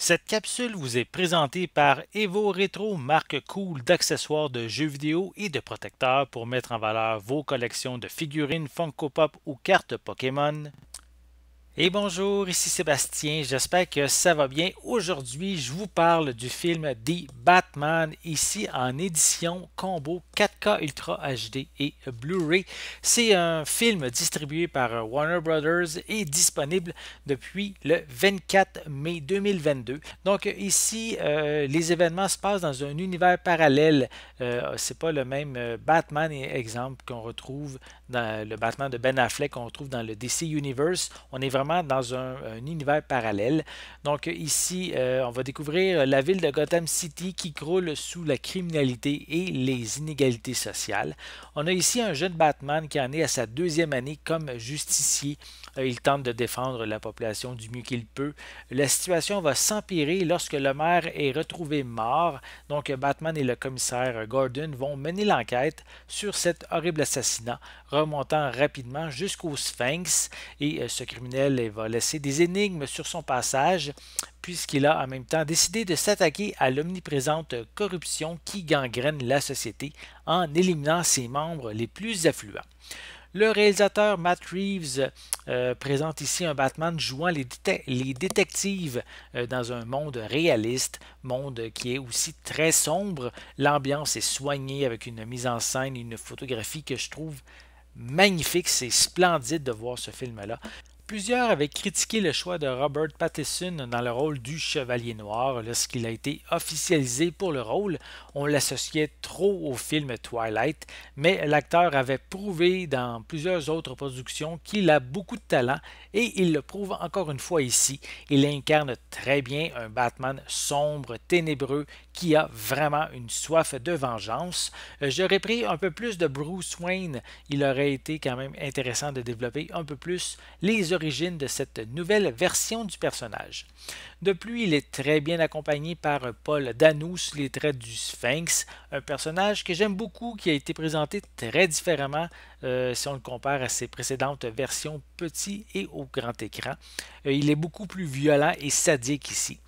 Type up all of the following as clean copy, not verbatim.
Cette capsule vous est présentée par Evo Retro, marque cool d'accessoires de jeux vidéo et de protecteurs pour mettre en valeur vos collections de figurines Funko Pop ou cartes Pokémon. Et bonjour, ici Sébastien, j'espère que ça va bien. Aujourd'hui, je vous parle du film The Batman, ici en édition combo 4K Ultra HD et Blu-ray. C'est un film distribué par Warner Brothers et disponible depuis le 24 mai 2022. Donc ici, les événements se passent dans un univers parallèle. C'est pas le même Batman, exemple, qu'on retrouve dans le Batman de Ben Affleck qu'on retrouve dans le DC Universe. On est vraiment dans un univers parallèle. Donc ici, on va découvrir la ville de Gotham City qui croule sous la criminalité et les inégalités sociales. On a ici un jeune Batman qui en est à sa deuxième année comme justicier. Il tente de défendre la population du mieux qu'il peut. La situation va s'empirer lorsque le maire est retrouvé mort. Donc Batman et le commissaire Gordon vont mener l'enquête sur cet horrible assassinat, remontant rapidement jusqu'au Sphinx. Et ce criminel va laisser des énigmes sur son passage, puisqu'il a en même temps décidé de s'attaquer à l'omniprésente corruption qui gangrène la société en éliminant ses membres les plus affluents. Le réalisateur Matt Reeves présente ici un Batman jouant les détectives dans un monde réaliste, monde qui est aussi très sombre. L'ambiance est soignée avec une mise en scène et une photographie que je trouve magnifique. C'est splendide de voir ce film-là. Plusieurs avaient critiqué le choix de Robert Pattinson dans le rôle du Chevalier Noir lorsqu'il a été officialisé pour le rôle. On l'associait trop au film Twilight, mais l'acteur avait prouvé dans plusieurs autres productions qu'il a beaucoup de talent et il le prouve encore une fois ici. Il incarne très bien un Batman sombre, ténébreux, qui a vraiment une soif de vengeance. J'aurais pris un peu plus de Bruce Wayne. Il aurait été quand même intéressant de développer un peu plus les origines de cette nouvelle version du personnage. De plus, il est très bien accompagné par Paul Dano sous les traits du Sphinx, un personnage que j'aime beaucoup, qui a été présenté très différemment si on le compare à ses précédentes versions petit et au grand écran. Il est beaucoup plus violent et sadique ici.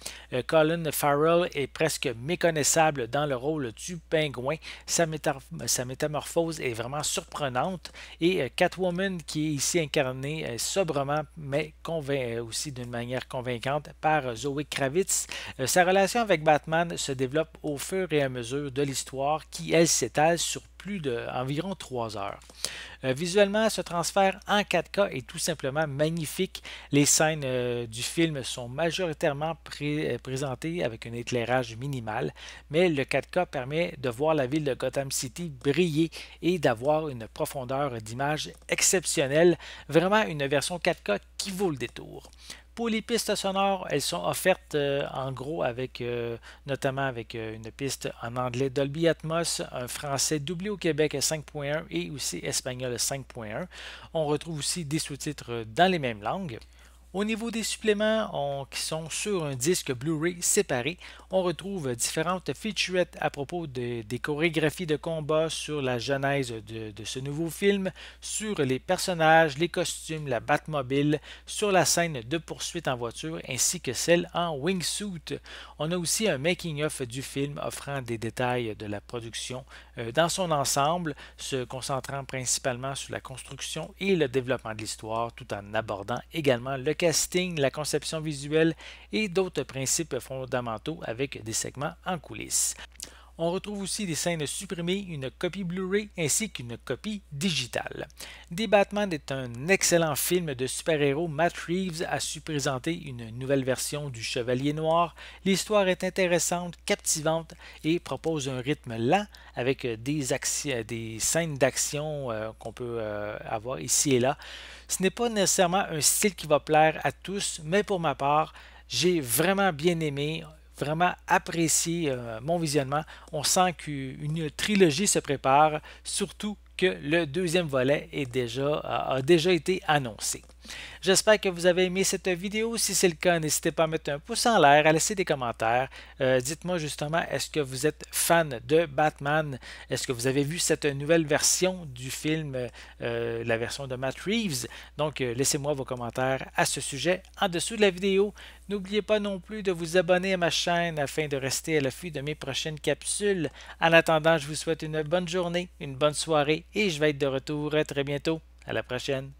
Colin Farrell est presque méconnaissable dans le rôle du pingouin. Sa métamorphose est vraiment surprenante et Catwoman, qui est ici incarnée sobrement mais aussi d'une manière convaincante par Zoe Kravitz. Sa relation avec Batman se développe au fur et à mesure de l'histoire qui, elle, s'étale sur plus d'environ 3 heures. Visuellement, ce transfert en 4K est tout simplement magnifique. Les scènes du film sont majoritairement présentées avec un éclairage minimal, mais le 4K permet de voir la ville de Gotham City briller et d'avoir une profondeur d'image exceptionnelle. Vraiment une version 4K qui vaut le détour. Pour les pistes sonores, elles sont offertes en gros notamment avec une piste en anglais Dolby Atmos, un français doublé au Québec 5.1 et aussi espagnol 5.1. On retrouve aussi des sous-titres dans les mêmes langues. Au niveau des suppléments qui sont sur un disque Blu-ray séparé, on retrouve différentes featurettes à propos des chorégraphies de combat, sur la genèse de ce nouveau film, sur les personnages, les costumes, la Batmobile, sur la scène de poursuite en voiture ainsi que celle en wingsuit. On a aussi un making-of du film offrant des détails de la production dans son ensemble, se concentrant principalement sur la construction et le développement de l'histoire, tout en abordant également le casting, la conception visuelle et d'autres principes fondamentaux avec des segments en coulisses. On retrouve aussi des scènes supprimées, une copie Blu-ray ainsi qu'une copie digitale. The Batman est un excellent film de super-héros. Matt Reeves a su présenter une nouvelle version du Chevalier Noir. L'histoire est intéressante, captivante et propose un rythme lent avec des scènes d'action qu'on peut avoir ici et là. Ce n'est pas nécessairement un style qui va plaire à tous, mais pour ma part, j'ai vraiment bien aimé, vraiment apprécié mon visionnement. On sent qu'une trilogie se prépare, surtout que le deuxième volet a déjà été annoncé. J'espère que vous avez aimé cette vidéo. Si c'est le cas, n'hésitez pas à mettre un pouce en l'air, à laisser des commentaires. Dites-moi justement, est-ce que vous êtes fan de Batman? Est-ce que vous avez vu cette nouvelle version du film, la version de Matt Reeves? Donc, laissez-moi vos commentaires à ce sujet en dessous de la vidéo. N'oubliez pas non plus de vous abonner à ma chaîne afin de rester à l'affût de mes prochaines capsules. En attendant, je vous souhaite une bonne journée, une bonne soirée et je vais être de retour très bientôt. À la prochaine.